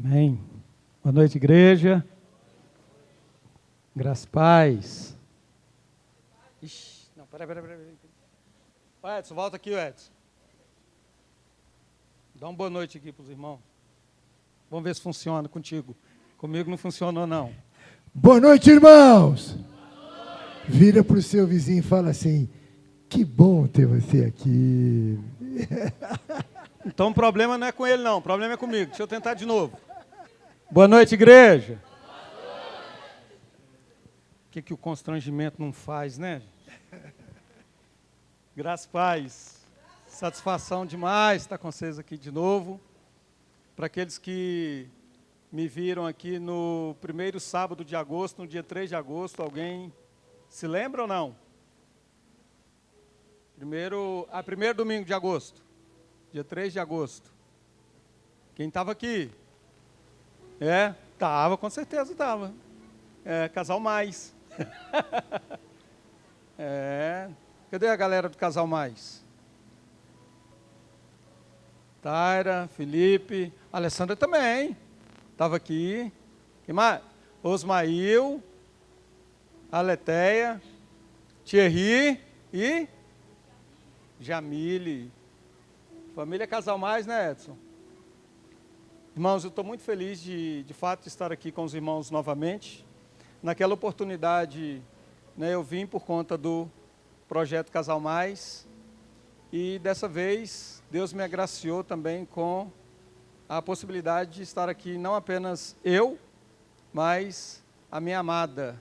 Amém. Boa noite, igreja. Graças e paz. Ixi, não, peraí. Vai, Edson, volta aqui, Edson. Dá uma boa noite aqui para os irmãos. Vamos ver se funciona contigo. Comigo não funcionou, não. Boa noite, irmãos. Vira para o seu vizinho e fala assim: que bom ter você aqui. Então o problema não é com ele, não. O problema é comigo. Deixa eu tentar de novo. Boa noite, igreja. O que o constrangimento não faz, né? Graças e paz. Satisfação demais estar com vocês aqui de novo. Para aqueles que me viram aqui no primeiro sábado de agosto, no dia 3 de agosto, alguém se lembra ou não? Primeiro domingo de agosto, dia 3 de agosto. Quem estava aqui? Estava, com certeza estava. Casal Mais. Cadê a galera do Casal Mais? Taira, Felipe, Alessandra também. Estava aqui. Quem mais? Osmail, Aleteia, Thierry e Jamile. Família Casal Mais, né, Edson? Irmãos, eu estou muito feliz de fato estar aqui com os irmãos novamente. Naquela oportunidade, né, eu vim por conta do projeto Casal Mais e dessa vez Deus me agraciou também com a possibilidade de estar aqui não apenas eu, mas a minha amada,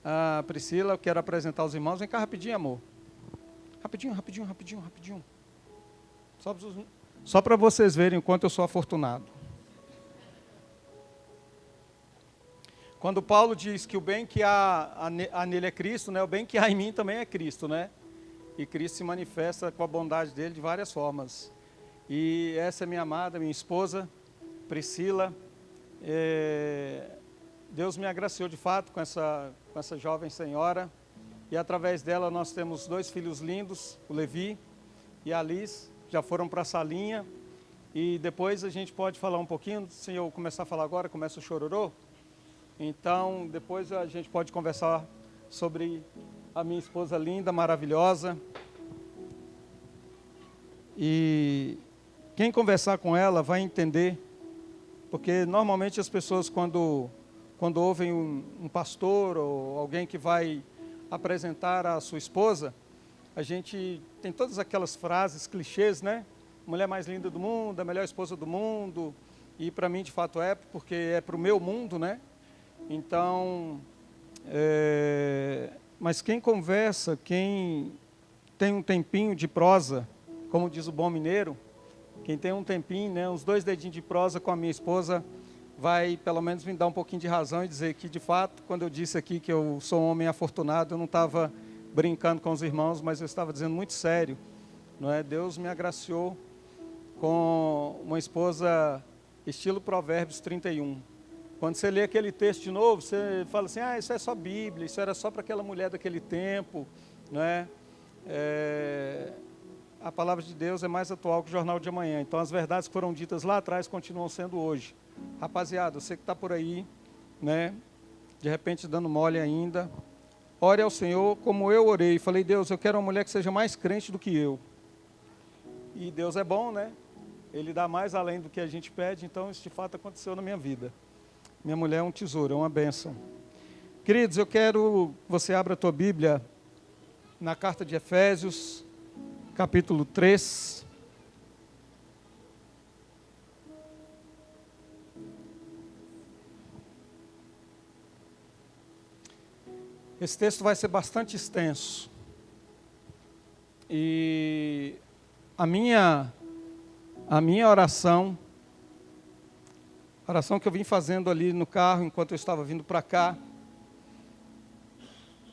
a Priscila. Eu quero apresentar os irmãos. Vem cá rapidinho, amor. Rapidinho. Só para vocês verem o quanto eu sou afortunado. Quando Paulo diz que o bem que há nele é Cristo, né, o bem que há em mim também é Cristo, né? E Cristo se manifesta com a bondade dele de várias formas. E essa é minha amada, minha esposa, Priscila. Deus me agraciou de fato com essa jovem senhora. E através dela nós temos 2 filhos lindos, o Levi e a Alice, já foram para a salinha. E depois a gente pode falar um pouquinho, se eu começar a falar agora, começa o chororô. Então, depois a gente pode conversar sobre a minha esposa linda, maravilhosa. E quem conversar com ela vai entender, porque normalmente as pessoas quando ouvem um pastor ou alguém que vai apresentar a sua esposa, a gente tem todas aquelas frases, clichês, né? Mulher mais linda do mundo, a melhor esposa do mundo. E para mim, de fato, porque é para o meu mundo, né? Então, mas quem conversa, quem tem um tempinho de prosa, como diz o bom mineiro, quem tem um tempinho, né, uns 2 dedinhos de prosa com a minha esposa, vai pelo menos me dar um pouquinho de razão e dizer que, de fato, quando eu disse aqui que eu sou um homem afortunado, eu não estava brincando com os irmãos, mas eu estava dizendo muito sério, não é? Deus me agraciou com uma esposa estilo Provérbios 31. Quando você lê aquele texto de novo, você fala assim: isso é só Bíblia, isso era só para aquela mulher daquele tempo, não é? A palavra de Deus é mais atual que o jornal de amanhã. Então, as verdades que foram ditas lá atrás continuam sendo hoje. Rapaziada, você que está por aí, né, de repente dando mole ainda, ore ao Senhor como eu orei. Falei: Deus, eu quero uma mulher que seja mais crente do que eu. E Deus é bom, né? Ele dá mais além do que a gente pede. Então, isso de fato aconteceu na minha vida. Minha mulher é um tesouro, é uma bênção. Queridos, eu quero que você abra a tua Bíblia na carta de Efésios, capítulo 3. Esse texto vai ser bastante extenso. E a minha oração que eu vim fazendo ali no carro enquanto eu estava vindo para cá,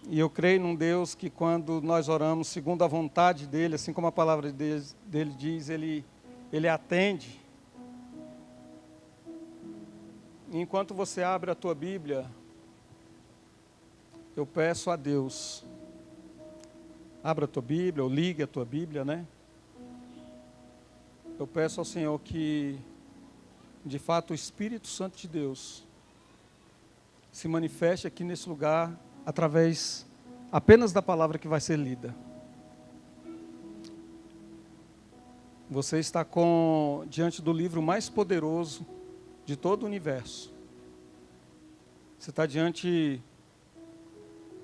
e eu creio num Deus que quando nós oramos segundo a vontade dEle, assim como a palavra dEle diz, Ele atende. E enquanto você abre a tua Bíblia, eu peço a Deus, abra a tua Bíblia, ou ligue a tua Bíblia, né? Eu peço ao Senhor que de fato, o Espírito Santo de Deus se manifeste aqui nesse lugar através apenas da palavra que vai ser lida. Você está diante do livro mais poderoso de todo o universo. Você está diante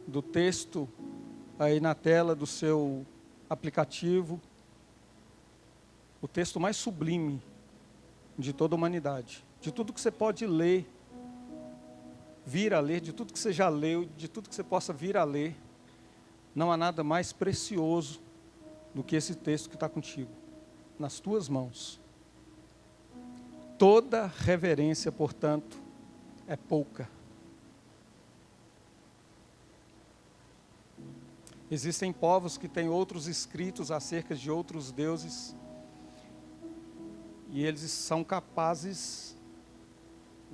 do texto aí na tela do seu aplicativo, o texto mais sublime de toda a humanidade, de tudo que você pode ler, vir a ler, de tudo que você já leu, de tudo que você possa vir a ler, não há nada mais precioso do que esse texto que está contigo, nas tuas mãos. Toda reverência, portanto, é pouca. Existem povos que têm outros escritos acerca de outros deuses, e eles são capazes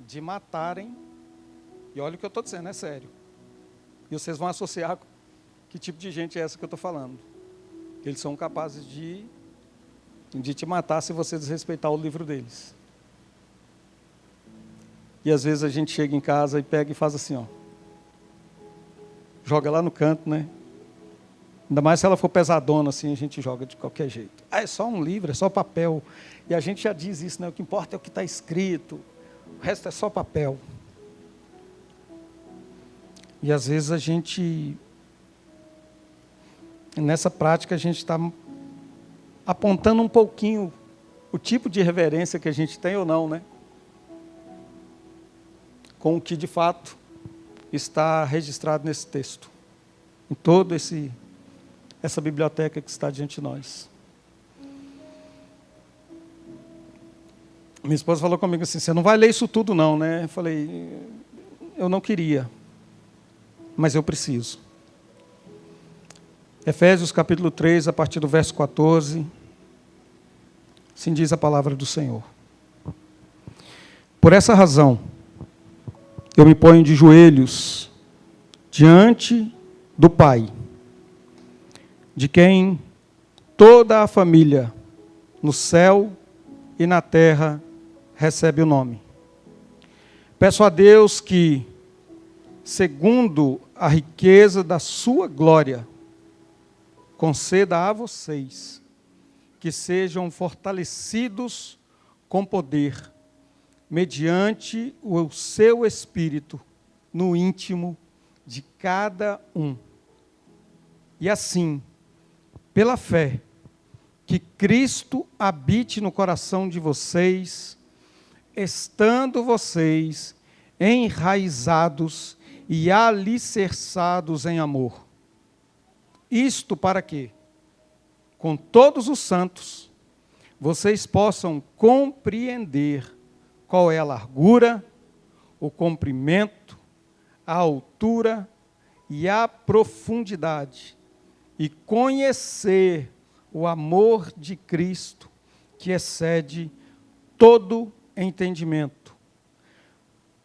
de matarem, e olha o que eu estou dizendo, é sério. E vocês vão associar que tipo de gente é essa que eu estou falando. Eles são capazes de te matar se você desrespeitar o livro deles. E às vezes a gente chega em casa e pega e faz assim, ó. Joga lá no canto, né? Ainda mais se ela for pesadona assim, a gente joga de qualquer jeito. Ah, é só um livro, é só papel. E a gente já diz isso, né? O que importa é o que está escrito. O resto é só papel. E às vezes a gente, nessa prática, a gente está apontando um pouquinho o tipo de reverência que a gente tem ou não, né? Com o que de fato está registrado nesse texto, em toda essa biblioteca que está diante de nós. Minha esposa falou comigo assim, você não vai ler isso tudo não, né? Eu falei, eu não queria, mas eu preciso. Efésios capítulo 3, a partir do verso 14, assim diz a palavra do Senhor. Por essa razão, eu me ponho de joelhos diante do Pai, de quem toda a família, no céu e na terra, recebe o nome. Peço a Deus que, segundo a riqueza da sua glória, conceda a vocês que sejam fortalecidos com poder, mediante o seu Espírito, no íntimo de cada um. E assim, pela fé, que Cristo habite no coração de vocês, estando vocês enraizados e alicerçados em amor. Isto para que, com todos os santos, vocês possam compreender qual é a largura, o comprimento, a altura e a profundidade, e conhecer o amor de Cristo, que excede todo entendimento,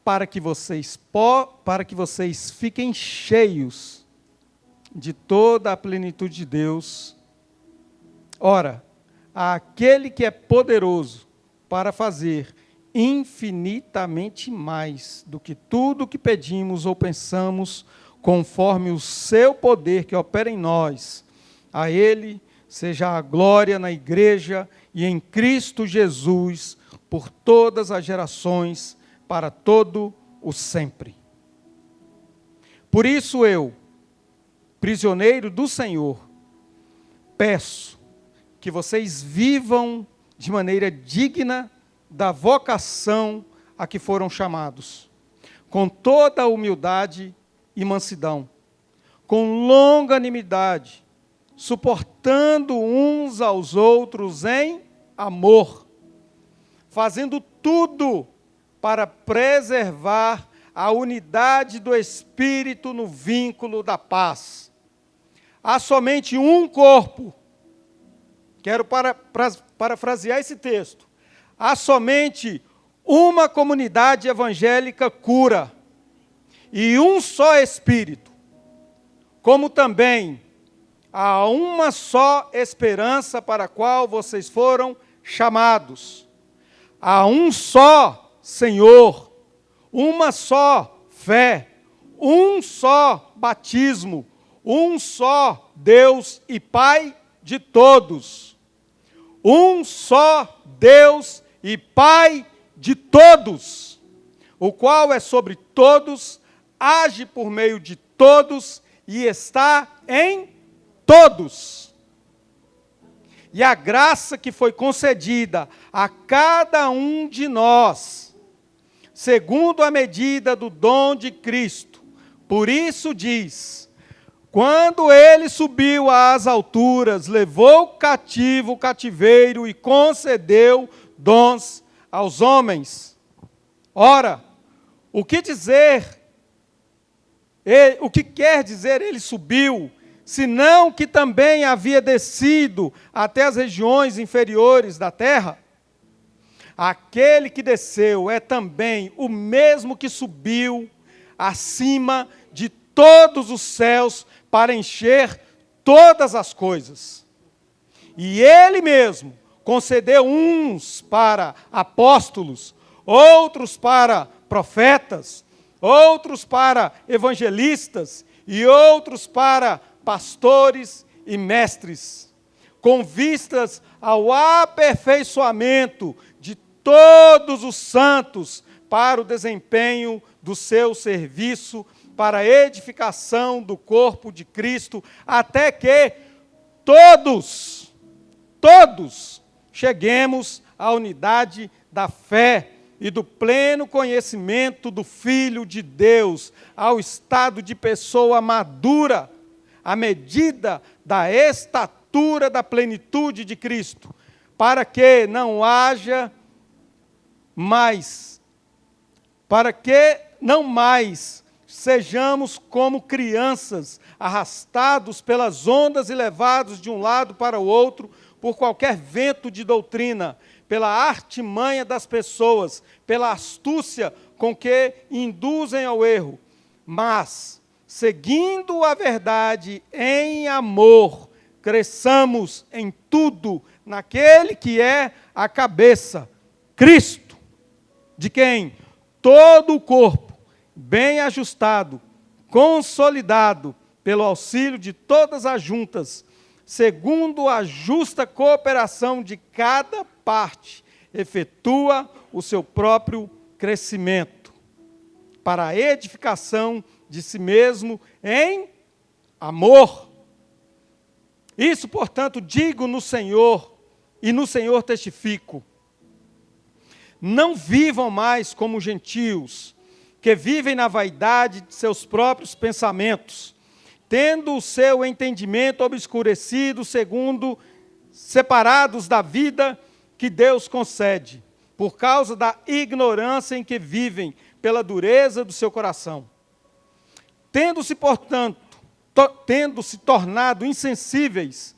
para que vocês fiquem cheios de toda a plenitude de Deus. Ora, aquele que é poderoso para fazer infinitamente mais do que tudo que pedimos ou pensamos, conforme o seu poder que opera em nós. A Ele seja a glória na igreja e em Cristo Jesus, por todas as gerações, para todo o sempre. Por isso eu, prisioneiro do Senhor, peço que vocês vivam de maneira digna da vocação a que foram chamados, com toda a humildade e mansidão, com longanimidade, suportando uns aos outros em amor, fazendo tudo para preservar a unidade do Espírito no vínculo da paz. Há somente um corpo. Quero parafrasear esse texto. Há somente uma comunidade evangélica cura e um só Espírito, como também há uma só esperança para a qual vocês foram chamados. há um só Senhor, uma só fé, um só batismo, um só Deus e Pai de todos. Um só Deus e Pai de todos, o qual é sobre todos, age por meio de todos e está em todos. E a graça que foi concedida a cada um de nós, segundo a medida do dom de Cristo. Por isso diz: quando ele subiu às alturas, levou cativo o cativeiro e concedeu dons aos homens. Ora, o que quer dizer ele subiu, senão que também havia descido até as regiões inferiores da terra? Aquele que desceu é também o mesmo que subiu acima de todos os céus para encher todas as coisas. E ele mesmo concedeu uns para apóstolos, outros para profetas, outros para evangelistas e outros para pastores e mestres, com vistas ao aperfeiçoamento de todos os santos para o desempenho do seu serviço, para a edificação do corpo de Cristo, até que todos cheguemos à unidade da fé e do pleno conhecimento do Filho de Deus, ao estado de pessoa madura, à medida da estatura da plenitude de Cristo, para que não mais sejamos como crianças, arrastados pelas ondas e levados de um lado para o outro, por qualquer vento de doutrina, pela artimanha das pessoas, pela astúcia com que induzem ao erro, mas, seguindo a verdade em amor, cresçamos em tudo naquele que é a cabeça, Cristo, de quem todo o corpo, bem ajustado, consolidado pelo auxílio de todas as juntas, segundo a justa cooperação de cada parte, efetua o seu próprio crescimento, para a edificação de si mesmo em amor. Isso, portanto, digo no Senhor, e no Senhor testifico: não vivam mais como gentios, que vivem na vaidade de seus próprios pensamentos, tendo o seu entendimento obscurecido, separados da vida que Deus concede, por causa da ignorância em que vivem, pela dureza do seu coração. Tendo-se, portanto, tornado insensíveis,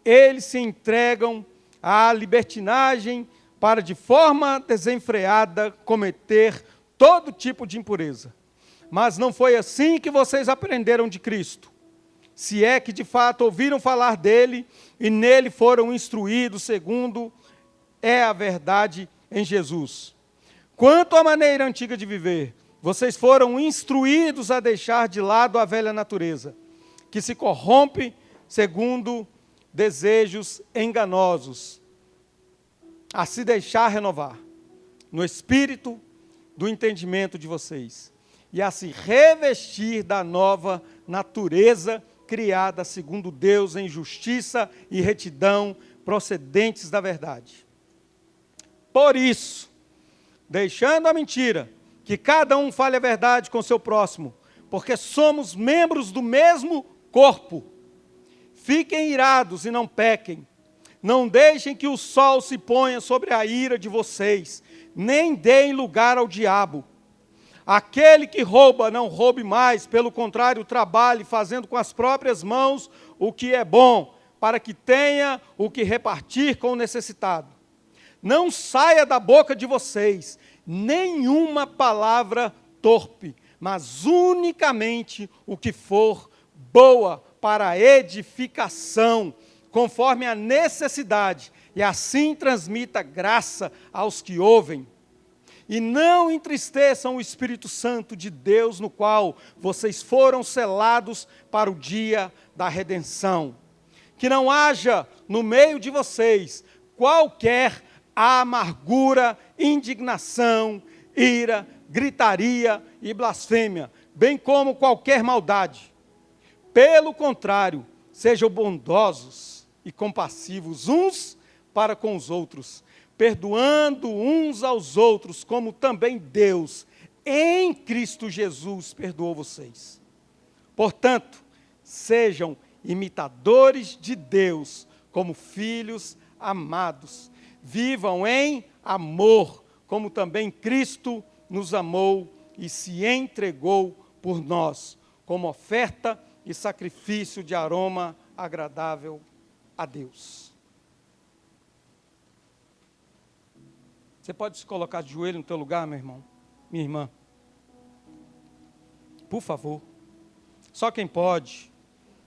eles se entregam à libertinagem para, de forma desenfreada, cometer todo tipo de impureza. Mas não foi assim que vocês aprenderam de Cristo, se é que de fato ouviram falar dele e nele foram instruídos, segundo é a verdade em Jesus. Quanto à maneira antiga de viver, vocês foram instruídos a deixar de lado a velha natureza, que se corrompe segundo desejos enganosos, a se deixar renovar no espírito do entendimento de vocês, e a se revestir da nova natureza criada segundo Deus em justiça e retidão procedentes da verdade. Por isso, deixando a mentira, que cada um fale a verdade com seu próximo, porque somos membros do mesmo corpo. Fiquem irados e não pequem. Não deixem que o sol se ponha sobre a ira de vocês, nem deem lugar ao diabo. Aquele que rouba, não roube mais, pelo contrário, trabalhe, fazendo com as próprias mãos o que é bom, para que tenha o que repartir com o necessitado. Não saia da boca de vocês nenhuma palavra torpe, mas unicamente o que for boa para a edificação, conforme a necessidade, e assim transmita graça aos que ouvem. E não entristeçam o Espírito Santo de Deus, no qual vocês foram selados para o dia da redenção. Que não haja no meio de vocês qualquer amargura, indignação, ira, gritaria e blasfêmia, bem como qualquer maldade. Pelo contrário, sejam bondosos e compassivos uns para com os outros, perdoando uns aos outros, como também Deus, em Cristo Jesus, perdoou vocês. Portanto, sejam imitadores de Deus, como filhos amados. Vivam em amor, como também Cristo nos amou e se entregou por nós, como oferta e sacrifício de aroma agradável a Deus. Você pode se colocar de joelho no teu lugar, meu irmão, minha irmã? Por favor. Só quem pode.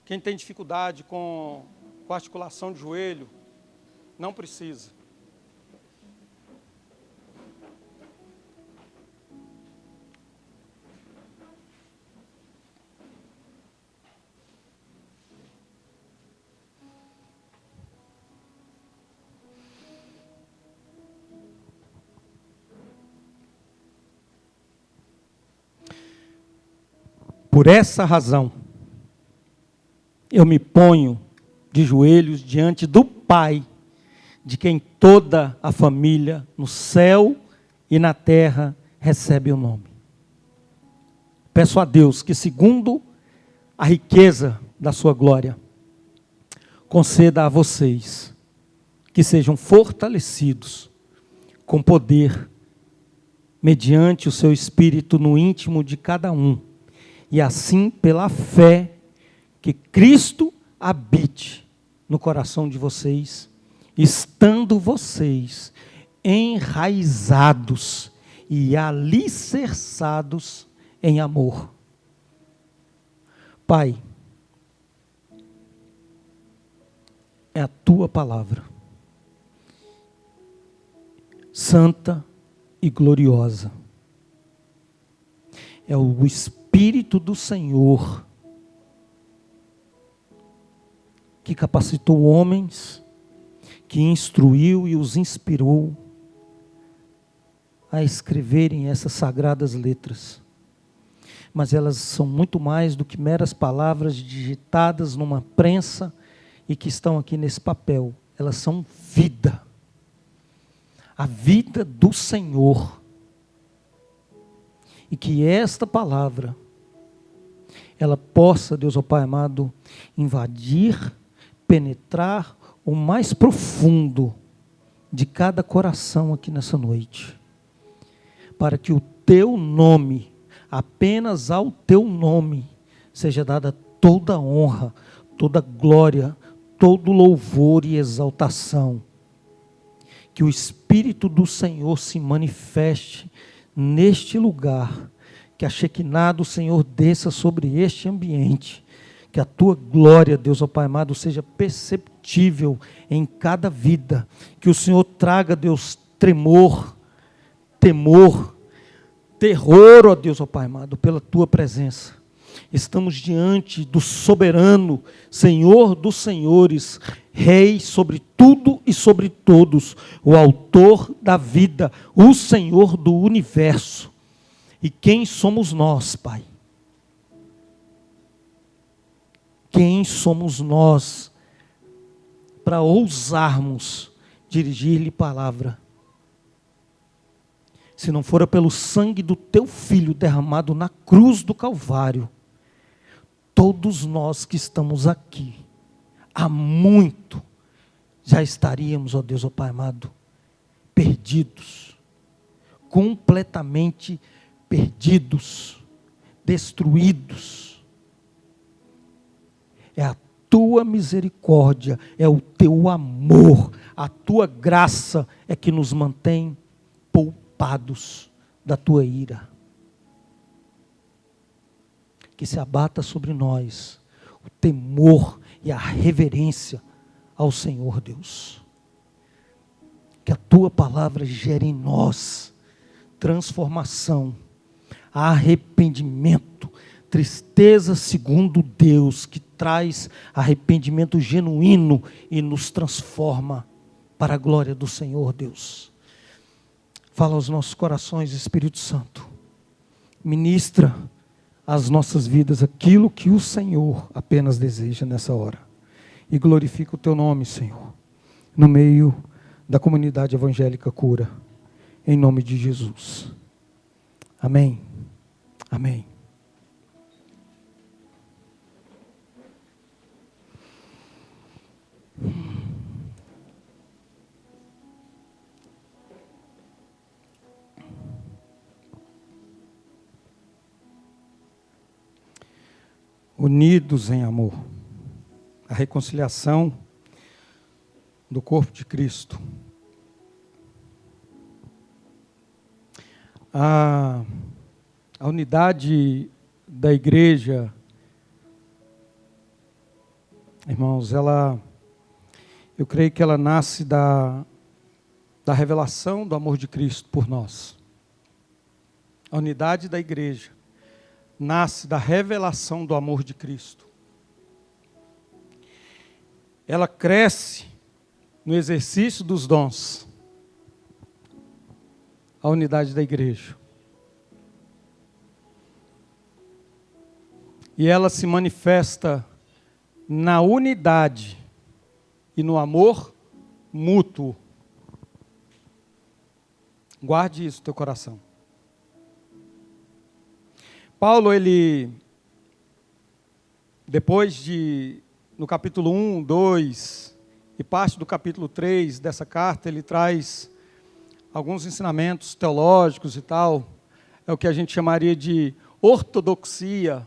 Quem tem dificuldade com articulação de joelho, não precisa. Por essa razão, eu me ponho de joelhos diante do Pai, de quem toda a família no céu e na terra recebe o nome. Peço a Deus que, segundo a riqueza da sua glória, conceda a vocês que sejam fortalecidos com poder, mediante o seu Espírito no íntimo de cada um, e assim pela fé que Cristo habite no coração de vocês, estando vocês enraizados e alicerçados em amor. Pai, é a tua palavra, santa e gloriosa. É o Espírito do Senhor que capacitou homens, que instruiu e os inspirou a escreverem essas sagradas letras. Mas elas são muito mais do que meras palavras digitadas numa prensa e que estão aqui nesse papel. Elas são vida. A vida do Senhor. E que esta palavra, ela possa, Deus, ó Pai amado, invadir, penetrar o mais profundo de cada coração aqui nessa noite. Para que o teu nome, apenas ao teu nome, seja dada toda honra, toda glória, todo louvor e exaltação. Que o Espírito do Senhor se manifeste neste lugar, que a Shekinah do Senhor desça sobre este ambiente, que a tua glória, Deus, ó Pai amado, seja perceptível em cada vida, que o Senhor traga, Deus, tremor, temor, terror, ó Deus, ó Pai amado, pela tua presença. Estamos diante do soberano, Senhor dos senhores, Rei sobre tudo e sobre todos, o autor da vida, o Senhor do universo. E quem somos nós, Pai? Quem somos nós para ousarmos dirigir-lhe palavra? Se não fora pelo sangue do teu Filho derramado na cruz do Calvário, todos nós que estamos aqui, há muito, já estaríamos, ó Deus, ó Pai amado, perdidos, completamente perdidos, destruídos. É a tua misericórdia, é o teu amor, a tua graça é que nos mantém poupados da tua ira. Que se abata sobre nós o temor e a reverência ao Senhor Deus. que a tua palavra gere em nós transformação, arrependimento, tristeza segundo Deus, que traz arrependimento genuíno e nos transforma para a glória do Senhor Deus. Fala aos nossos corações, Espírito Santo. Ministra às nossas vidas aquilo que o Senhor apenas deseja nessa hora. E glorifica o teu nome, Senhor, no meio da comunidade evangélica Cura, em nome de Jesus. Amém. Amém. Unidos em amor. A reconciliação do corpo de Cristo. A unidade da igreja, irmãos, eu creio que ela nasce da revelação do amor de Cristo por nós. A unidade da igreja nasce da revelação do amor de Cristo. Ela cresce no exercício dos dons. A unidade da igreja. E ela se manifesta na unidade e no amor mútuo. Guarde isso no teu coração. Paulo, no capítulo 1, 2 e parte do capítulo 3 dessa carta, ele traz alguns ensinamentos teológicos e tal, é o que a gente chamaria de ortodoxia.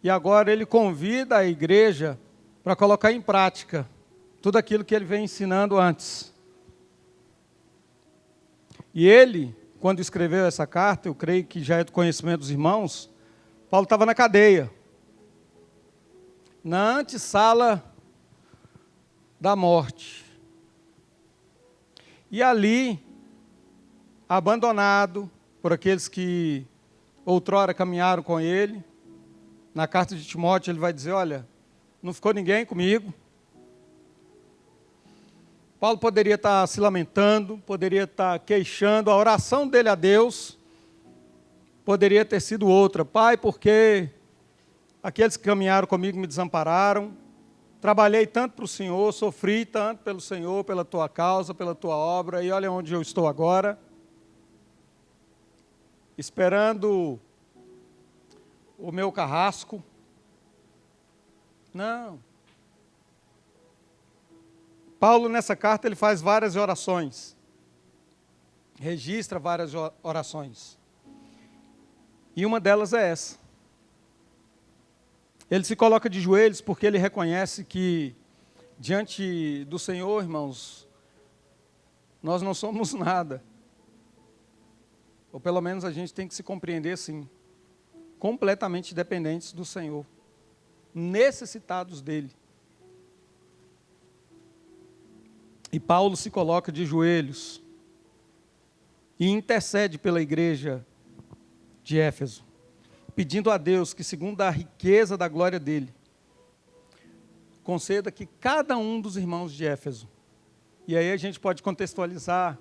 E agora ele convida a igreja para colocar em prática tudo aquilo que ele vem ensinando antes. E ele, quando escreveu essa carta, eu creio que já é do conhecimento dos irmãos, Paulo estava na cadeia, na antessala da morte. E ali, abandonado por aqueles que outrora caminharam com ele, na carta de Timóteo ele vai dizer, olha, não ficou ninguém comigo. Paulo poderia estar se lamentando, poderia estar queixando, a oração dele a Deus poderia ter sido outra. Pai, porque aqueles que caminharam comigo me desampararam, trabalhei tanto para o Senhor, sofri tanto pelo Senhor, pela tua causa, pela tua obra, e olha onde eu estou agora, esperando o meu carrasco. Não. Paulo, nessa carta, ele faz várias orações, registra várias orações, e uma delas é essa. Ele se coloca de joelhos porque ele reconhece que, diante do Senhor, irmãos, nós não somos nada. Ou pelo menos a gente tem que se compreender assim, completamente dependentes do Senhor, necessitados dele. E Paulo se coloca de joelhos e intercede pela igreja de Éfeso, pedindo a Deus que, segundo a riqueza da glória dele, conceda que cada um dos irmãos de Éfeso, e aí a gente pode contextualizar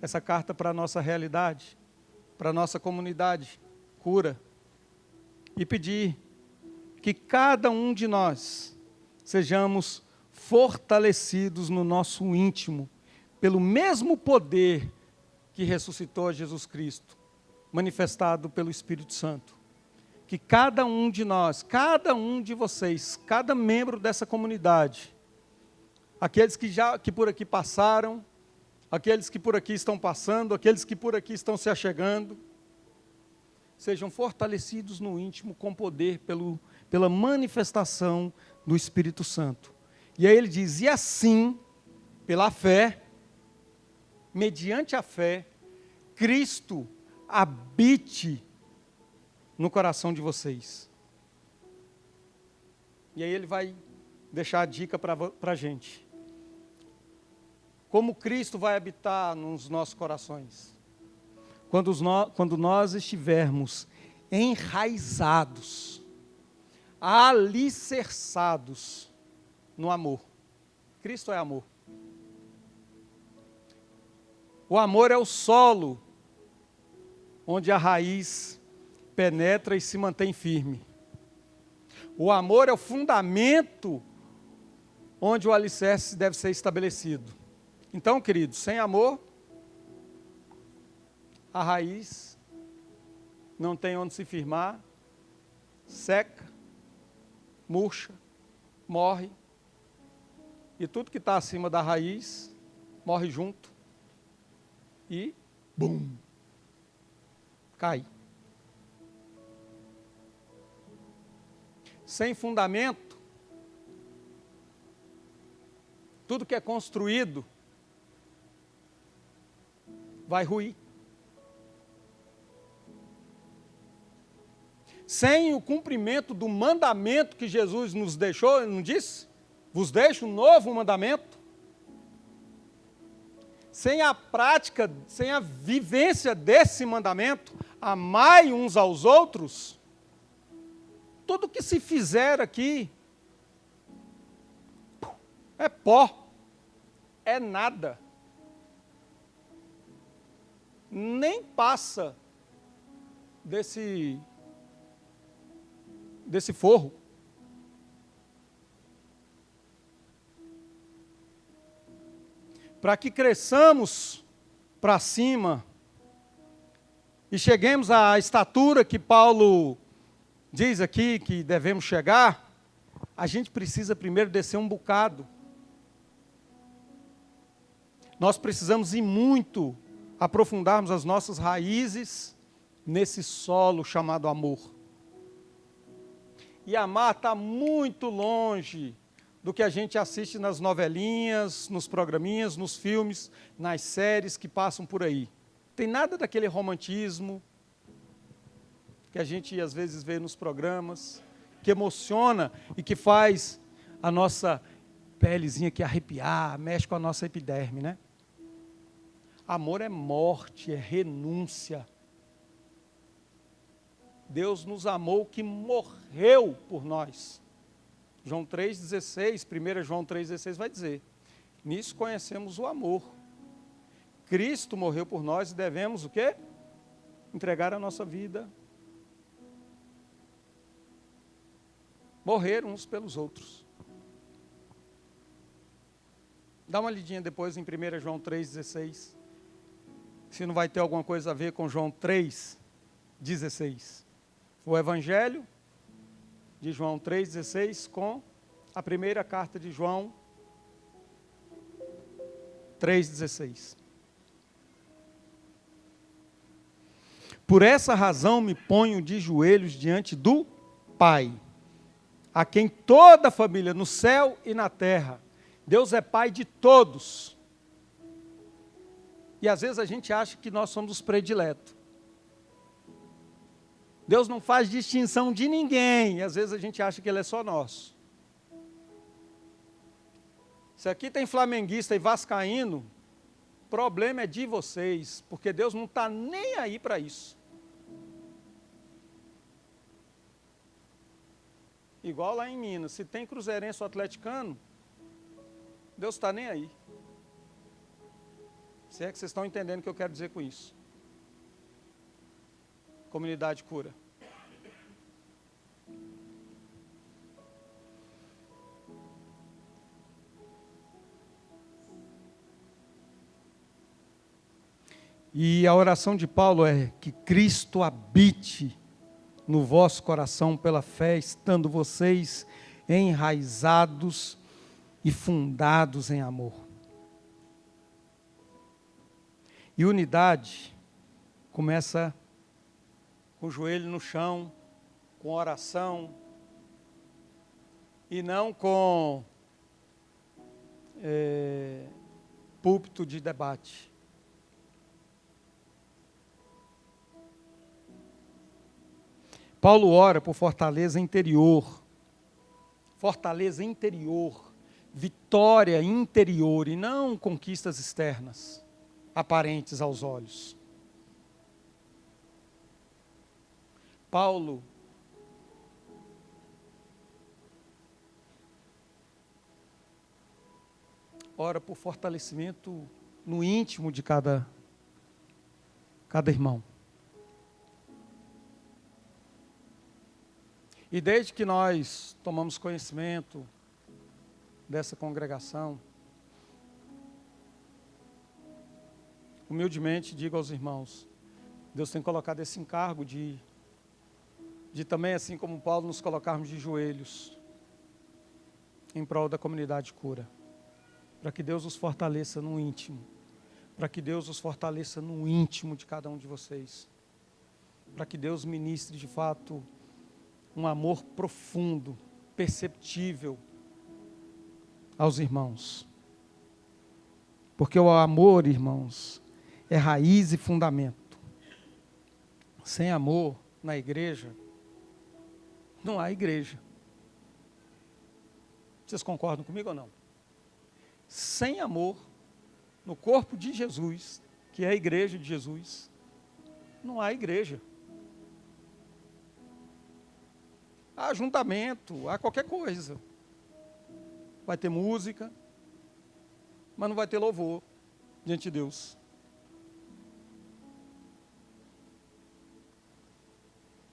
essa carta para a nossa realidade, para a nossa comunidade, Cura, e pedir que cada um de nós sejamos fortalecidos no nosso íntimo, pelo mesmo poder que ressuscitou a Jesus Cristo, manifestado pelo Espírito Santo. Que cada um de nós, cada um de vocês, cada membro dessa comunidade, aqueles que por aqui passaram, aqueles que por aqui estão passando, aqueles que por aqui estão se achegando, sejam fortalecidos no íntimo com poder pela manifestação do Espírito Santo. E aí ele diz, e assim, pela fé, mediante a fé, Cristo habite no coração de vocês. E aí ele vai deixar a dica para a gente. como Cristo vai habitar nos nossos corações? Quando nós estivermos enraizados, alicerçados no amor. Cristo é amor. O amor é o solo onde a raiz penetra e se mantém firme. O amor é o fundamento onde o alicerce deve ser estabelecido. Então, queridos, sem amor, a raiz não tem onde se firmar, seca, murcha, morre, e tudo que está acima da raiz morre junto e, bum, cai. Sem fundamento, tudo que é construído vai ruir. Sem o cumprimento do mandamento que Jesus nos deixou, ele não disse? Vos deixo um novo mandamento. Sem a prática, sem a vivência desse mandamento, amai uns aos outros, tudo que se fizer aqui é pó, é nada. Nem passa desse forro. Para que cresçamos para cima e cheguemos à estatura que Paulo diz aqui que devemos chegar, a gente precisa primeiro descer um bocado. Nós precisamos ir muito aprofundarmos as nossas raízes nesse solo chamado amor. E amar está muito longe do que a gente assiste nas novelinhas, nos programinhas, nos filmes, nas séries que passam por aí. Tem nada daquele romantismo que a gente às vezes vê nos programas, que emociona e que faz a nossa pelezinha aqui arrepiar, mexe com a nossa epiderme, né? Amor é morte, é renúncia. Deus nos amou que morreu por nós. João 3,16, 1 João 3,16 vai dizer, nisso conhecemos o amor. Cristo morreu por nós e devemos o quê? Entregar a nossa vida. Morrer uns pelos outros. Dá uma lidinha depois em 1 João 3,16. Se não vai ter alguma coisa a ver com João 3,16. O Evangelho de João 3,16 com a primeira carta de João 3,16. Por essa razão me ponho de joelhos diante do Pai, a quem toda a família, no céu e na terra, Deus é Pai de todos. E às vezes a gente acha que nós somos os prediletos. Deus não faz distinção de ninguém, e às vezes a gente acha que Ele é só nosso. Se aqui tem flamenguista e vascaíno, o problema é de vocês, porque Deus não está nem aí para isso. Igual lá em Minas, se tem cruzeirense ou atleticano, Deus está nem aí. Se é que vocês estão entendendo o que eu quero dizer com isso. Comunidade Cura. E a oração de Paulo é que Cristo habite no vosso coração pela fé, estando vocês enraizados e fundados em amor. E unidade começa com o joelho no chão, com oração, e não com púlpito de debate. Paulo ora por fortaleza interior vitória interior e não conquistas externas, aparentes aos olhos. Paulo ora por fortalecimento no íntimo de cada irmão. E desde que nós tomamos conhecimento dessa congregação, humildemente digo aos irmãos, Deus tem colocado esse encargo de também, assim como Paulo, nos colocarmos de joelhos em prol da comunidade cura, para que Deus os fortaleça no íntimo, para que Deus os fortaleça no íntimo de cada um de vocês, para que Deus ministre de fato um amor profundo, perceptível aos irmãos. Porque o amor, irmãos, é raiz e fundamento. Sem amor na igreja, não há igreja. Vocês concordam comigo ou não? Sem amor no corpo de Jesus, que é a igreja de Jesus, não há igreja. Há ajuntamento, há qualquer coisa. Vai ter música, mas não vai ter louvor diante de Deus.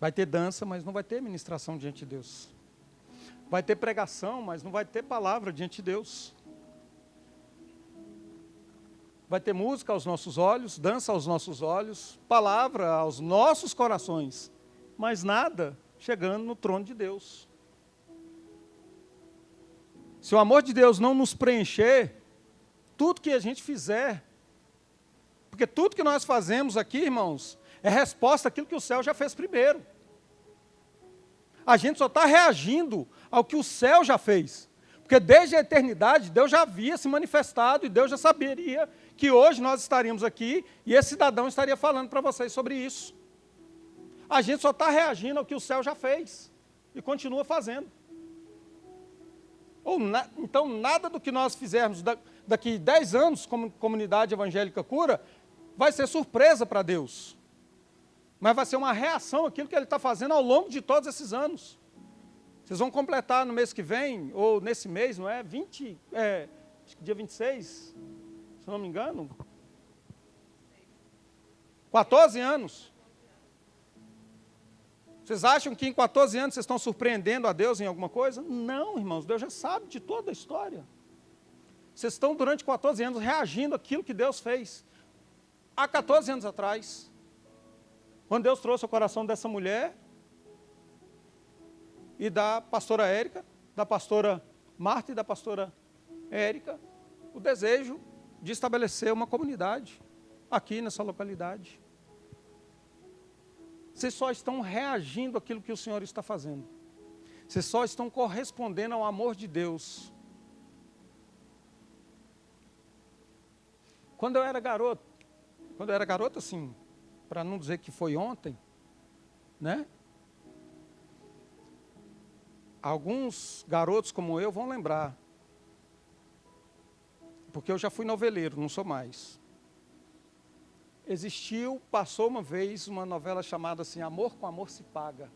Vai ter dança, mas não vai ter ministração diante de Deus. Vai ter pregação, mas não vai ter palavra diante de Deus. Vai ter música aos nossos olhos, dança aos nossos olhos, palavra aos nossos corações, mas nada chegando no trono de Deus. Se o amor de Deus não nos preencher, tudo que a gente fizer, porque tudo que nós fazemos aqui, irmãos, é resposta àquilo que o céu já fez primeiro. A gente só está reagindo ao que o céu já fez. Porque desde a eternidade, Deus já havia se manifestado e Deus já saberia que hoje nós estaríamos aqui e esse cidadão estaria falando para vocês sobre isso. A gente só está reagindo ao que o céu já fez e continua fazendo. Então, nada do que nós fizermos daqui 10 anos como comunidade evangélica cura vai ser surpresa para Deus. Mas vai ser uma reação àquilo que Ele está fazendo ao longo de todos esses anos. Vocês vão completar no mês que vem, ou nesse mês, não é? Acho que dia 26, se não me engano. 14 anos. Vocês acham que em 14 anos vocês estão surpreendendo a Deus em alguma coisa? Não, irmãos, Deus já sabe de toda a história. Vocês estão durante 14 anos reagindo àquilo que Deus fez. Há 14 anos atrás, quando Deus trouxe ao coração dessa mulher e da pastora Érica, da pastora Marta e da pastora Érica, o desejo de estabelecer uma comunidade aqui nessa localidade. Vocês só estão reagindo àquilo que o Senhor está fazendo. Vocês só estão correspondendo ao amor de Deus. Quando eu era garoto assim, para não dizer que foi ontem, né? Alguns garotos como eu vão lembrar, porque eu já fui noveleiro, não sou mais. Passou uma vez uma novela chamada assim, Amor com Amor se Paga.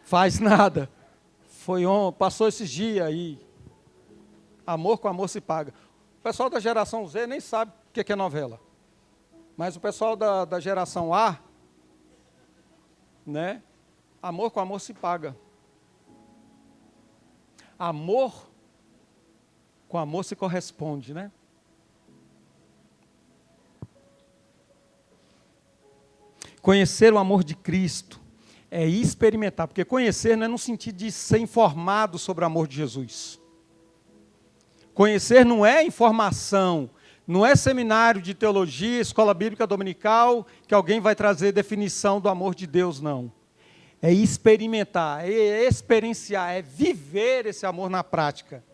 Faz nada. Passou esses dias aí. Amor com Amor se Paga. O pessoal da geração Z nem sabe o que é novela. Mas o pessoal da geração A, né? Amor com amor se paga. Amor com amor se corresponde, né? Conhecer o amor de Cristo é experimentar, porque conhecer não é no sentido de ser informado sobre o amor de Jesus. Conhecer não é informação, não é seminário de teologia, escola bíblica dominical, que alguém vai trazer definição do amor de Deus, não. É experimentar, é experienciar, é viver esse amor na prática.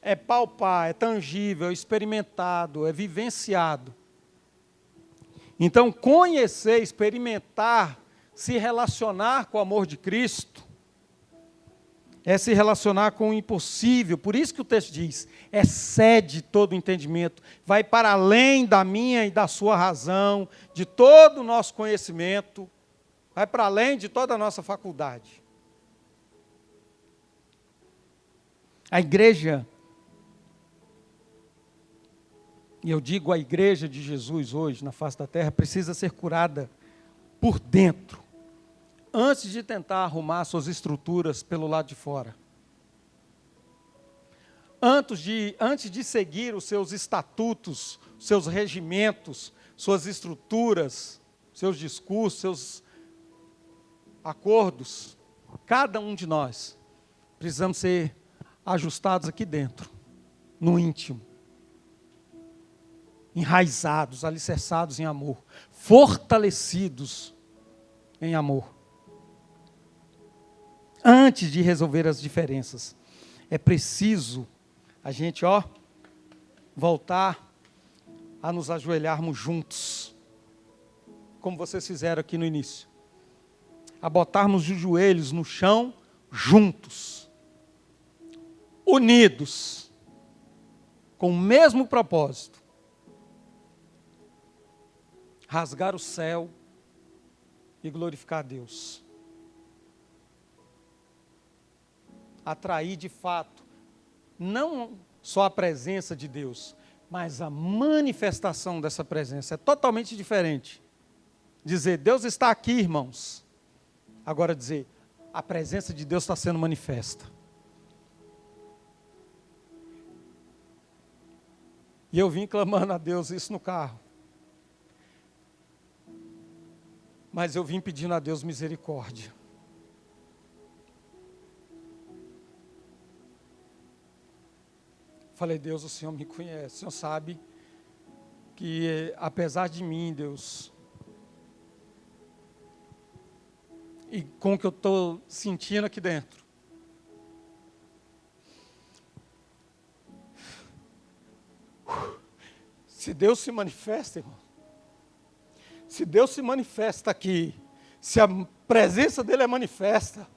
É palpar, é tangível, é experimentado, é vivenciado. Então, conhecer, experimentar, se relacionar com o amor de Cristo, é se relacionar com o impossível. Por isso que o texto diz, excede todo o entendimento, vai para além da minha e da sua razão, de todo o nosso conhecimento, vai para além de toda a nossa faculdade. A igreja, e eu digo a igreja de Jesus hoje, na face da terra, precisa ser curada por dentro, antes de tentar arrumar suas estruturas pelo lado de fora. Antes de seguir os seus estatutos, seus regimentos, suas estruturas, seus discursos, seus acordos, cada um de nós precisamos ser ajustados aqui dentro, no íntimo, enraizados, alicerçados em amor, fortalecidos em amor. Antes de resolver as diferenças, é preciso a gente, voltar a nos ajoelharmos juntos, como vocês fizeram aqui no início, a botarmos os joelhos no chão juntos, unidos, com o mesmo propósito, rasgar o céu e glorificar a Deus. Atrair de fato, não só a presença de Deus, mas a manifestação dessa presença. É totalmente diferente. Dizer, Deus está aqui, irmãos. Agora dizer, a presença de Deus está sendo manifesta. E eu vim clamando a Deus isso no carro. Mas eu vim pedindo a Deus misericórdia. Falei, Deus, o Senhor me conhece, o Senhor sabe que, apesar de mim, Deus, e com o que eu estou sentindo aqui dentro, se Deus se manifesta, irmão, se Deus se manifesta aqui, se a presença dEle é manifesta,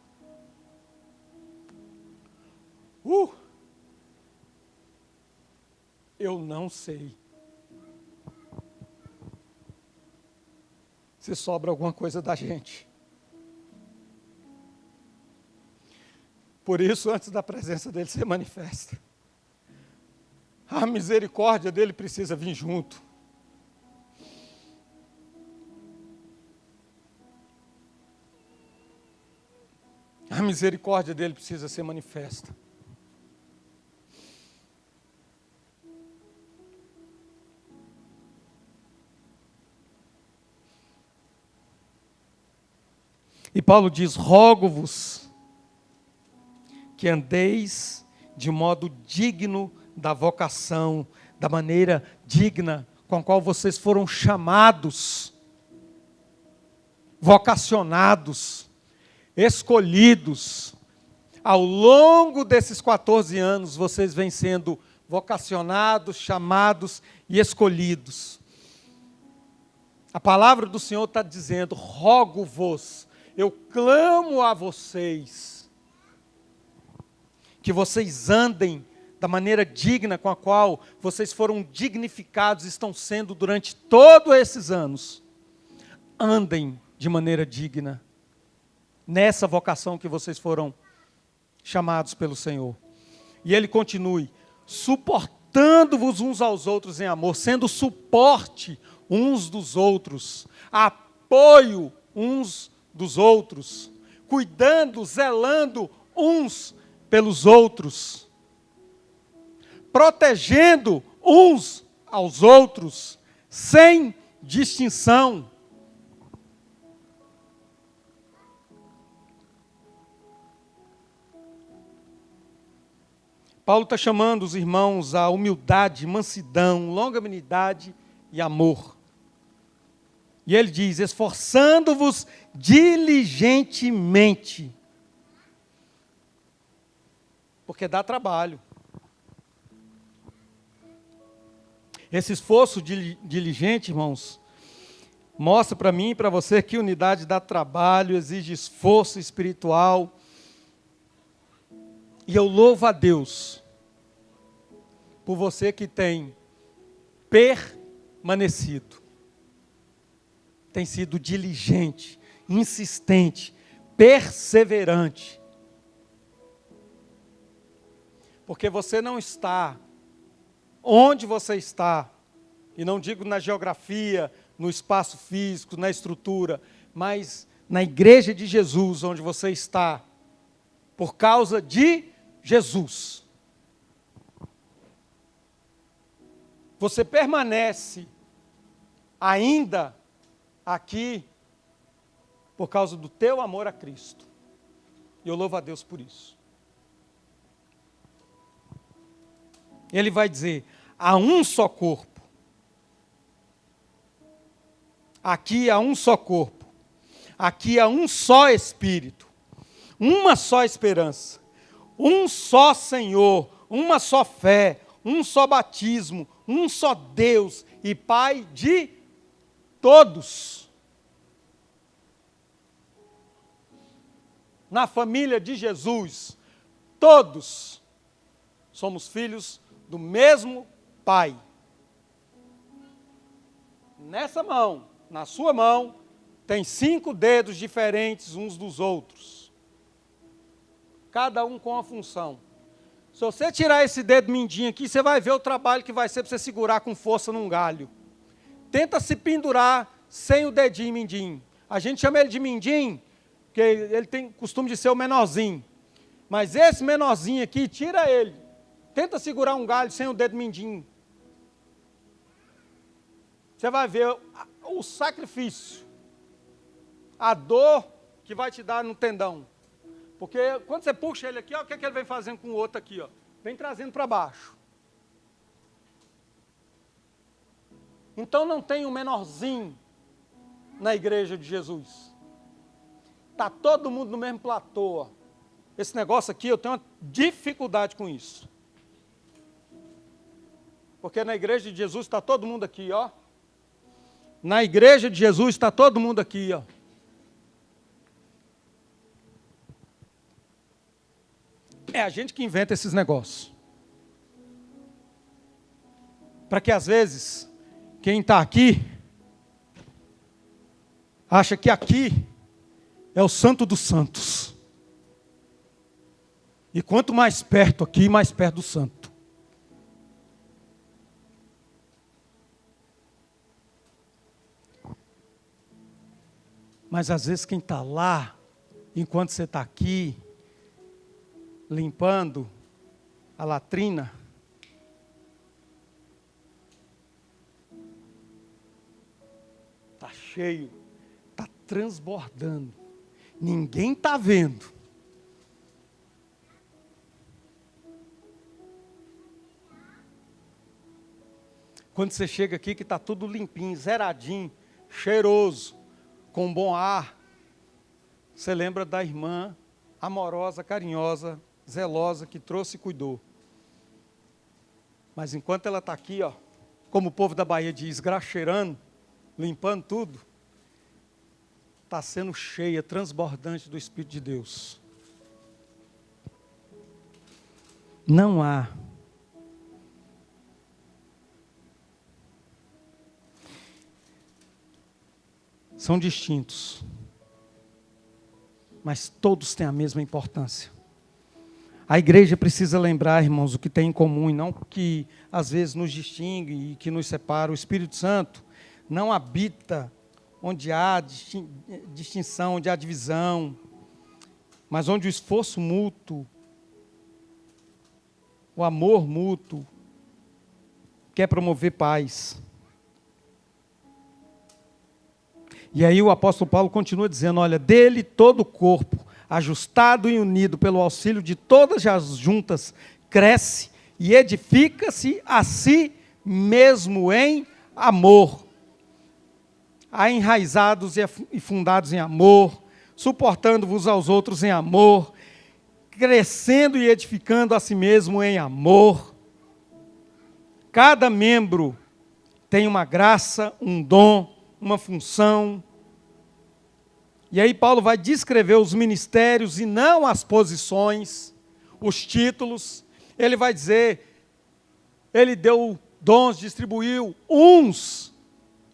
eu não sei se sobra alguma coisa da gente. Por isso, antes da presença dEle ser manifesta, a misericórdia dEle precisa vir junto. A misericórdia dEle precisa ser manifesta. E Paulo diz, rogo-vos que andeis de modo digno da vocação, da maneira digna com a qual vocês foram chamados, vocacionados, escolhidos. Ao longo desses 14 anos, vocês vêm sendo vocacionados, chamados e escolhidos. A palavra do Senhor está dizendo, rogo-vos, eu clamo a vocês, que vocês andem da maneira digna com a qual vocês foram dignificados, estão sendo durante todos esses anos. Andem de maneira digna, nessa vocação que vocês foram chamados pelo Senhor. E Ele continue, suportando-vos uns aos outros em amor, sendo suporte uns dos outros, apoio uns dos outros, cuidando, zelando uns pelos outros, protegendo uns aos outros, sem distinção. Paulo está chamando os irmãos à humildade, mansidão, longanimidade e amor. E ele diz, esforçando-vos diligentemente. Porque dá trabalho. Esse esforço diligente, irmãos, mostra para mim e para você que unidade dá trabalho, exige esforço espiritual. E eu louvo a Deus por você que tem permanecido, tem sido diligente, insistente, perseverante. Porque você não está onde você está, e não digo na geografia, no espaço físico, na estrutura, mas na igreja de Jesus, onde você está, por causa de Jesus. Você permanece ainda aqui por causa do teu amor a Cristo. E eu louvo a Deus por isso. Ele vai dizer, há um só corpo. Aqui há um só corpo. Aqui há um só Espírito. Uma só esperança. Um só Senhor. Uma só fé. Um só batismo. Um só Deus e Pai de todos. Na família de Jesus, todos somos filhos do mesmo Pai. Nessa mão, na sua mão, tem 5 dedos diferentes uns dos outros. Cada um com uma função. Se você tirar esse dedo mindinho aqui, você vai ver o trabalho que vai ser para você segurar com força num galho. Tenta se pendurar sem o dedinho mindinho. A gente chama ele de mindinho, porque ele tem costume de ser o menorzinho. Mas esse menorzinho aqui, tira ele. Tenta segurar um galho sem o dedo mindinho. Você vai ver o sacrifício, a dor que vai te dar no tendão. Porque quando você puxa ele aqui, ó, o que é que ele vem fazendo com o outro aqui? Ó? Vem trazendo para baixo. Então não tem um menorzinho na igreja de Jesus. Está todo mundo no mesmo platô. Ó. Esse negócio aqui, eu tenho uma dificuldade com isso. Porque na igreja de Jesus está todo mundo aqui, ó. Na igreja de Jesus está todo mundo aqui, ó. É a gente que inventa esses negócios. Para que às vezes, quem está aqui, acha que aqui é o santo dos santos. E quanto mais perto aqui, mais perto do santo. Mas às vezes quem está lá, enquanto você está aqui, limpando a latrina, está cheio, está transbordando, ninguém está vendo. Quando você chega aqui que está tudo limpinho, zeradinho, cheiroso, com bom ar, você lembra da irmã amorosa, carinhosa, zelosa, que trouxe e cuidou. Mas enquanto ela está aqui, ó, como o povo da Bahia diz, graxeirando, limpando tudo, está sendo cheia, transbordante do Espírito de Deus. Não há. São distintos, mas todos têm a mesma importância. A igreja precisa lembrar, irmãos, o que tem em comum e não o que às vezes nos distingue e que nos separa. O Espírito Santo não habita onde há distinção, onde há divisão, mas onde o esforço mútuo, o amor mútuo, quer promover paz. E aí o apóstolo Paulo continua dizendo, olha, dele todo o corpo, ajustado e unido pelo auxílio de todas as juntas, cresce e edifica-se a si mesmo em amor. Enraizados e fundados em amor, suportando-vos aos outros em amor, crescendo e edificando a si mesmo em amor. Cada membro tem uma graça, um dom uma função. E aí Paulo vai descrever os ministérios e não as posições, os títulos. Ele vai dizer, ele deu dons, distribuiu uns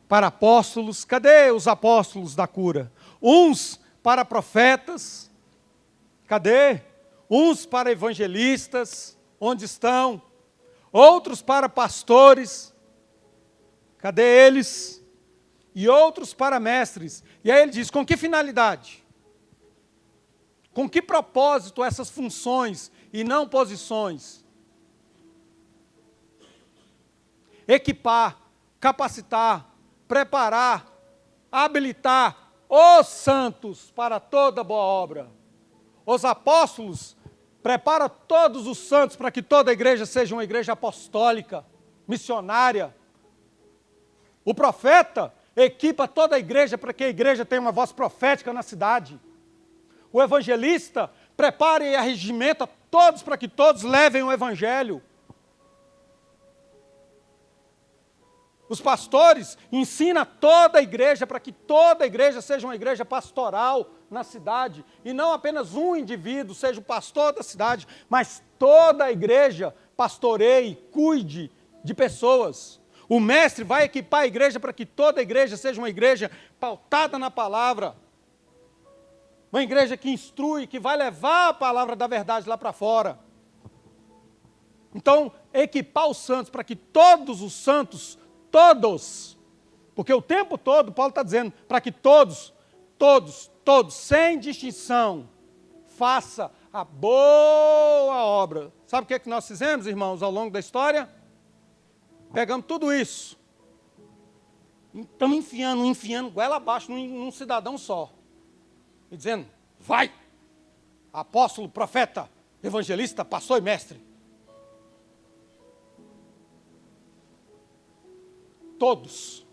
para apóstolos. Cadê os apóstolos da cura? Uns para profetas. Cadê? Uns para evangelistas. Onde estão? Outros para pastores. Cadê eles? E outros para mestres. E aí ele diz, com que finalidade? Com que propósito essas funções e não posições? Equipar, capacitar, preparar, habilitar os santos para toda boa obra. Os apóstolos preparam todos os santos para que toda a igreja seja uma igreja apostólica, missionária. O profeta equipa toda a igreja para que a igreja tenha uma voz profética na cidade. O evangelista prepara e arregimenta todos para que todos levem o evangelho. Os pastores ensinam toda a igreja para que toda a igreja seja uma igreja pastoral na cidade. E não apenas um indivíduo seja o pastor da cidade, mas toda a igreja pastoreie, cuide de pessoas. O mestre vai equipar a igreja para que toda a igreja seja uma igreja pautada na palavra. Uma igreja que instrui, que vai levar a palavra da verdade lá para fora. Então, equipar os santos para que todos os santos, todos, porque o tempo todo Paulo está dizendo, para que todos, sem distinção, faça a boa obra. Sabe o que é que nós fizemos, irmãos, ao longo da história? Pegamos tudo isso, estamos enfiando goela abaixo num cidadão só. E dizendo, vai, apóstolo, profeta, evangelista, pastor e mestre. Todos.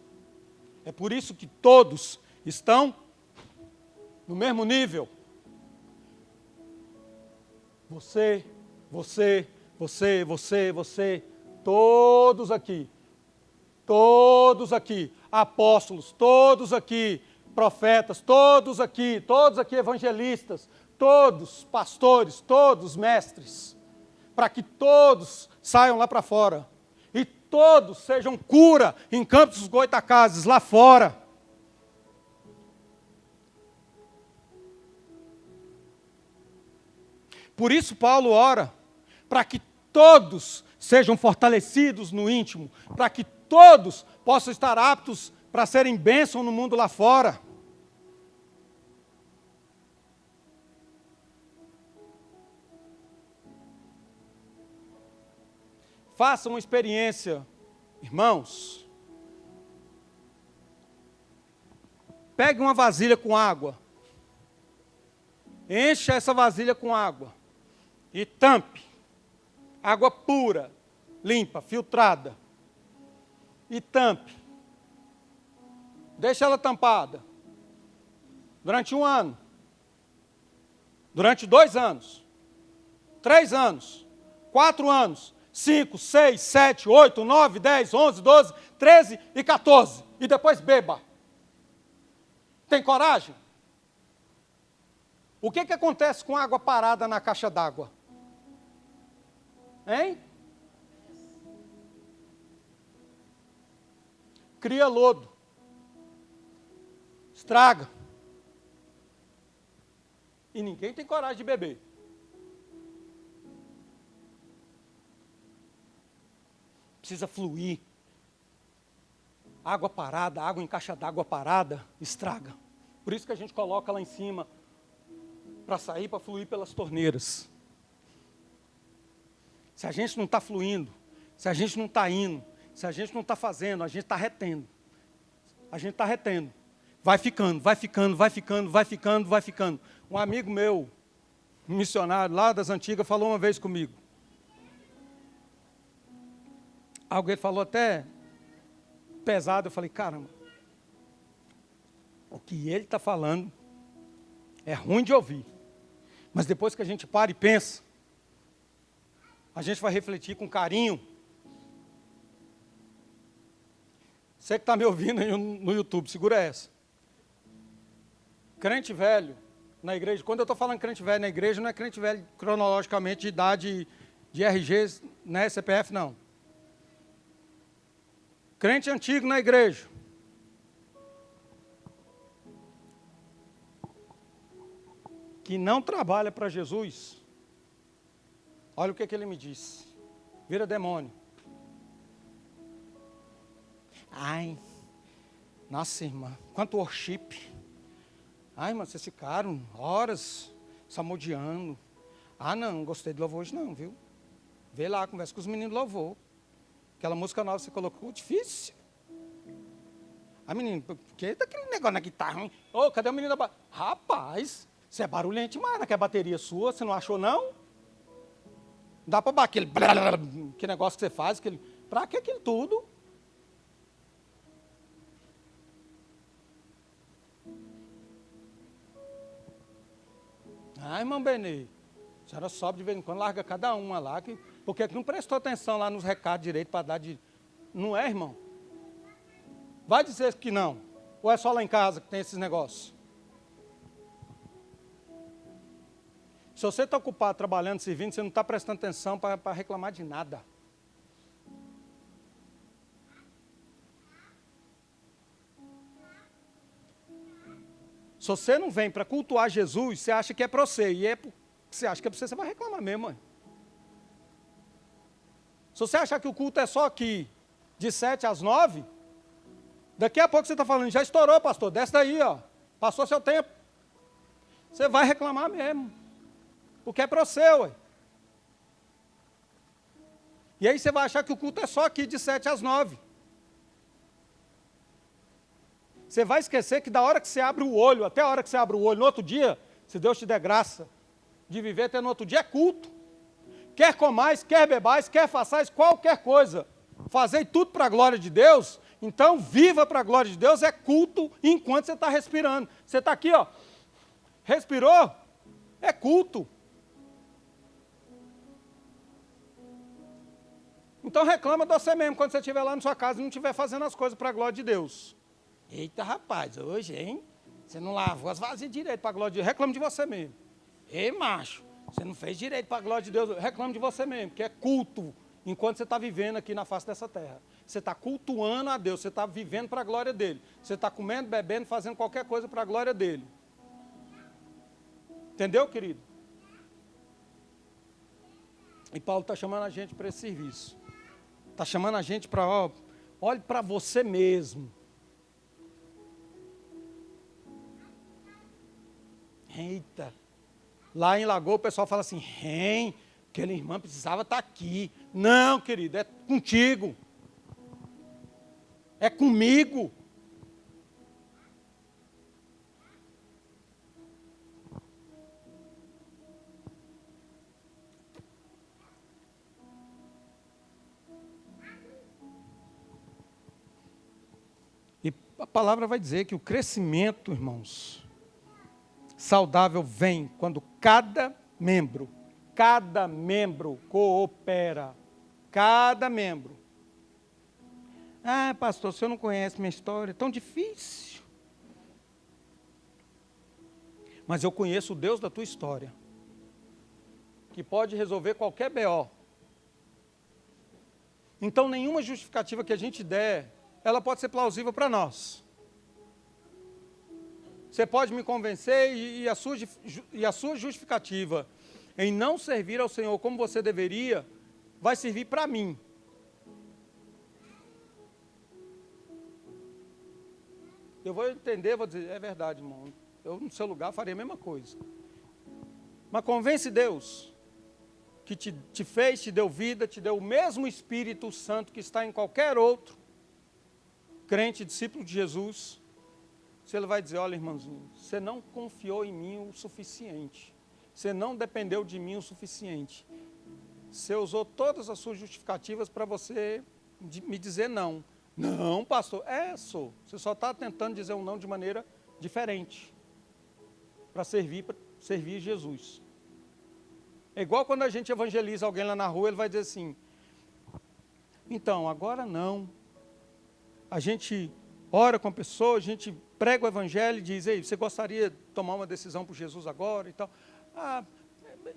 É por isso que todos estão no mesmo nível. Você, todos aqui, apóstolos, todos aqui, profetas, todos aqui evangelistas, todos pastores, todos mestres, para que todos saiam lá para fora e todos sejam cura em Campos dos Goytacazes, lá fora. Por isso Paulo ora, para que todos sejam fortalecidos no íntimo, para que todos possam estar aptos para serem bênção no mundo lá fora. Faça uma experiência, irmãos. Pegue uma vasilha com água. Encha essa vasilha com água. E tampe. Água pura, limpa, filtrada. E tampe. Deixa ela tampada. Durante 1 ano. Durante 2 anos. 3 anos. 4 anos. 5, 6, 7, 8, 9, 10, 11, 12, 13 e 14. E depois beba. Tem coragem? O que acontece com água parada na caixa d'água? Hein? Cria lodo. Estraga. E ninguém tem coragem de beber. Precisa fluir. Água parada, água em caixa d'água parada, estraga. Por isso que a gente coloca lá em cima, para sair, para fluir pelas torneiras. Se a gente não está fluindo, se a gente não está indo, se a gente não está fazendo, a gente está retendo. A gente está retendo. Vai ficando. Um amigo meu, um missionário lá das antigas, falou uma vez comigo. Alguém falou até pesado, eu falei, caramba, o que ele está falando é ruim de ouvir. Mas depois que a gente para e pensa, a gente vai refletir com carinho. Você que está me ouvindo aí no YouTube, segura essa. Crente velho na igreja, quando eu estou falando crente velho na igreja, não é crente velho cronologicamente de idade de RG, né, CPF, não. Crente antigo na igreja. Que não trabalha para Jesus. Olha o que ele me disse. Vira demônio. Ai, nossa irmã, quanto worship. Ai, mas vocês ficaram horas salmodiando. Ah, não gostei do louvor hoje não, viu? Vê lá, conversa com os meninos do louvor. Aquela música nova que você colocou, difícil. Ah, menino, por que daquele negócio na guitarra? Ô, cadê o menino da Rapaz, você é barulhento demais, né? Que é bateria sua, você não achou não? Dá para bater aquele negócio que você faz, para que aquilo tudo? Ah, irmão Benê, a senhora sobe de vez em quando, larga cada uma lá, porque não prestou atenção lá nos recados direito para dar de... Não é, irmão? Vai dizer que não. Ou é só lá em casa que tem esses negócios? Se você está ocupado trabalhando, servindo, você não está prestando atenção para reclamar de nada. Se você não vem para cultuar Jesus, você acha que é para você. E você acha que é para você, você vai reclamar mesmo, mãe. Se você achar que o culto é só aqui, de 7 às 9, daqui a pouco você está falando, já estourou, pastor, desce daí, ó. Passou seu tempo. Você vai reclamar mesmo. Porque é para você, ué. E aí você vai achar que o culto é só aqui, de 7 às 9. Você vai esquecer que da hora que você abre o olho, até a hora que você abre o olho, no outro dia, se Deus te der graça de viver até no outro dia, é culto. Quer comais, quer bebais, quer façais qualquer coisa. Fazei tudo para a glória de Deus, então viva para a glória de Deus, é culto enquanto você está respirando. Você está aqui, ó, respirou, é culto. Então reclama de você mesmo, quando você estiver lá na sua casa e não estiver fazendo as coisas para a glória de Deus. Eita, rapaz, hoje, hein? Você não lavou as vasilhas direito para a glória de Deus. Reclama de você mesmo. Ei, macho, você não fez direito para a glória de Deus. Reclama de você mesmo, que é culto, enquanto você está vivendo aqui na face dessa terra. Você está cultuando a Deus, você está vivendo para a glória dele. Você está comendo, bebendo, fazendo qualquer coisa para a glória dele. Entendeu, querido? E Paulo está chamando a gente para esse serviço. Está chamando a gente para, ó, olhe para você mesmo. Eita, lá em Lagoa o pessoal fala assim, aquela irmã precisava estar aqui. Não, querido, é contigo. É comigo. E a palavra vai dizer que o crescimento, irmãos, saudável vem quando cada membro coopera. Cada membro. Ah, pastor, o senhor não conhece minha história, é tão difícil. Mas eu conheço o Deus da tua história, que pode resolver qualquer BO. Então, nenhuma justificativa que a gente der, ela pode ser plausível para nós. Você pode me convencer e a sua justificativa em não servir ao Senhor como você deveria, vai servir para mim. Eu vou entender, vou dizer, é verdade, irmão. Eu, no seu lugar, faria a mesma coisa. Mas convence Deus, que te fez, te deu vida, te deu o mesmo Espírito Santo que está em qualquer outro crente, discípulo de Jesus. Se ele vai dizer, olha, irmãozinho, você não confiou em mim o suficiente. Você não dependeu de mim o suficiente. Você usou todas as suas justificativas para você me dizer não. Não, pastor, sou. Você só está tentando dizer um não de maneira diferente. Para servir Jesus. É igual quando a gente evangeliza alguém lá na rua, ele vai dizer assim, então, agora não. a gente ora com a pessoa, a gente prega o evangelho e diz, ei, você gostaria de tomar uma decisão por Jesus agora e tal? Ah,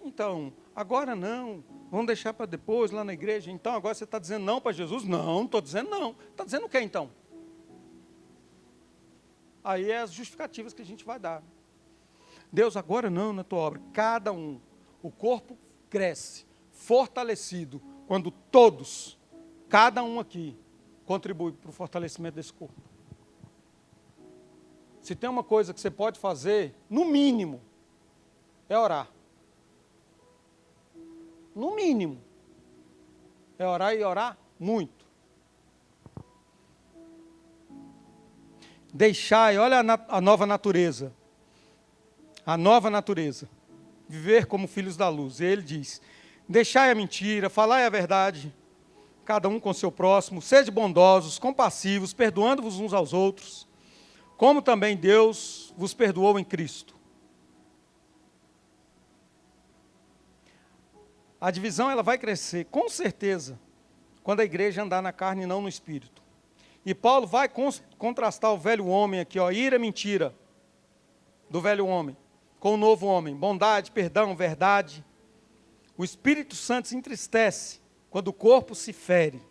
então, agora não, vamos deixar para depois lá na igreja. Então, agora você está dizendo não para Jesus? Não estou dizendo não. Está dizendo o que então? Aí é as justificativas que a gente vai dar. Deus, agora não na tua obra. Cada um, o corpo cresce, fortalecido, quando todos, cada um aqui, contribui para o fortalecimento desse corpo. Se tem uma coisa que você pode fazer, no mínimo, é orar. No mínimo. É orar e orar muito. Deixai, olha a nova natureza. A nova natureza. Viver como filhos da luz. E ele diz, deixai a mentira, falai a verdade, cada um com seu próximo, sede bondosos, compassivos, perdoando-vos uns aos outros, como também Deus vos perdoou em Cristo. A divisão ela vai crescer, com certeza, quando a igreja andar na carne e não no espírito. E Paulo vai contrastar o velho homem aqui, ó, ira, mentira, do velho homem, com o novo homem, bondade, perdão, verdade. O Espírito Santo se entristece quando o corpo se fere.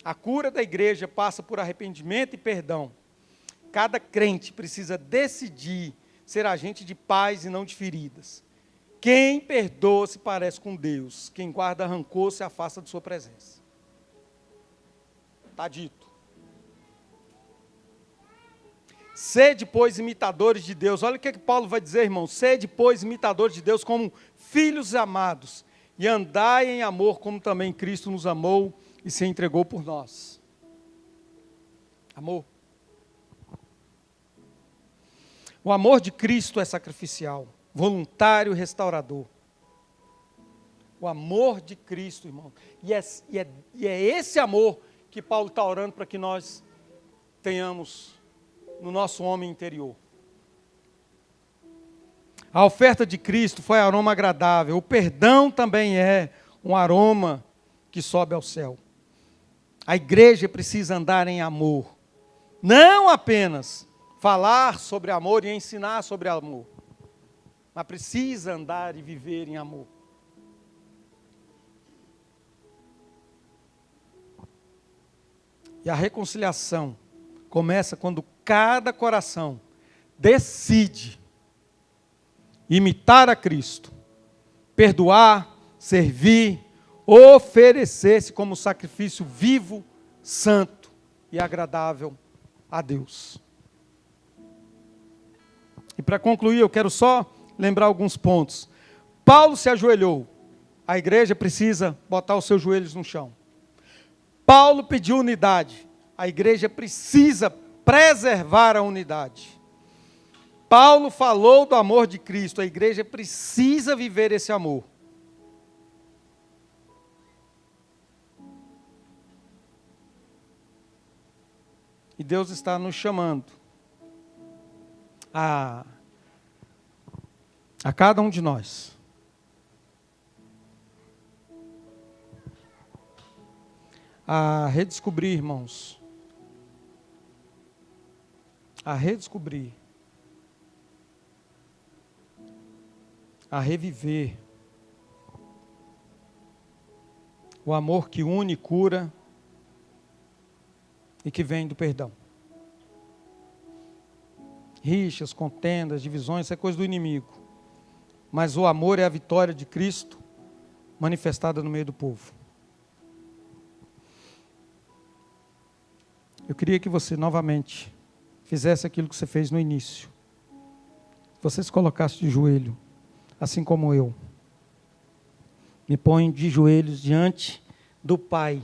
A cura da igreja passa por arrependimento e perdão. Cada crente precisa decidir ser agente de paz e não de feridas. Quem perdoa se parece com Deus. Quem guarda rancor se afasta de sua presença. Está dito. Sede, pois, imitadores de Deus. Olha o que Paulo vai dizer, irmão. Sede, pois, imitadores de Deus como filhos amados. E andai em amor como também Cristo nos amou e se entregou por nós. Amor. O amor de Cristo é sacrificial, voluntário e restaurador. O amor de Cristo, irmão. E é esse amor que Paulo está orando para que nós tenhamos no nosso homem interior. A oferta de Cristo foi aroma agradável. O perdão também é um aroma que sobe ao céu. A igreja precisa andar em amor. Não apenas falar sobre amor e ensinar sobre amor, mas precisa andar e viver em amor. E a reconciliação começa quando cada coração decide imitar a Cristo, perdoar, servir, oferecer-se como sacrifício vivo, santo e agradável a Deus. E para concluir, eu quero só lembrar alguns pontos. Paulo se ajoelhou, a igreja precisa botar os seus joelhos no chão. Paulo pediu unidade, a igreja precisa preservar a unidade. Paulo falou do amor de Cristo, a igreja precisa viver esse amor. E Deus está nos chamando a cada um de nós a redescobrir, irmãos, a redescobrir, a reviver o amor que une, cura e que vem do perdão. Rixas, contendas, divisões, isso é coisa do inimigo. Mas o amor é a vitória de Cristo manifestada no meio do povo. Eu queria que você novamente fizesse aquilo que você fez no início. Você se colocasse de joelho, assim como eu. Me ponho de joelhos diante do Pai.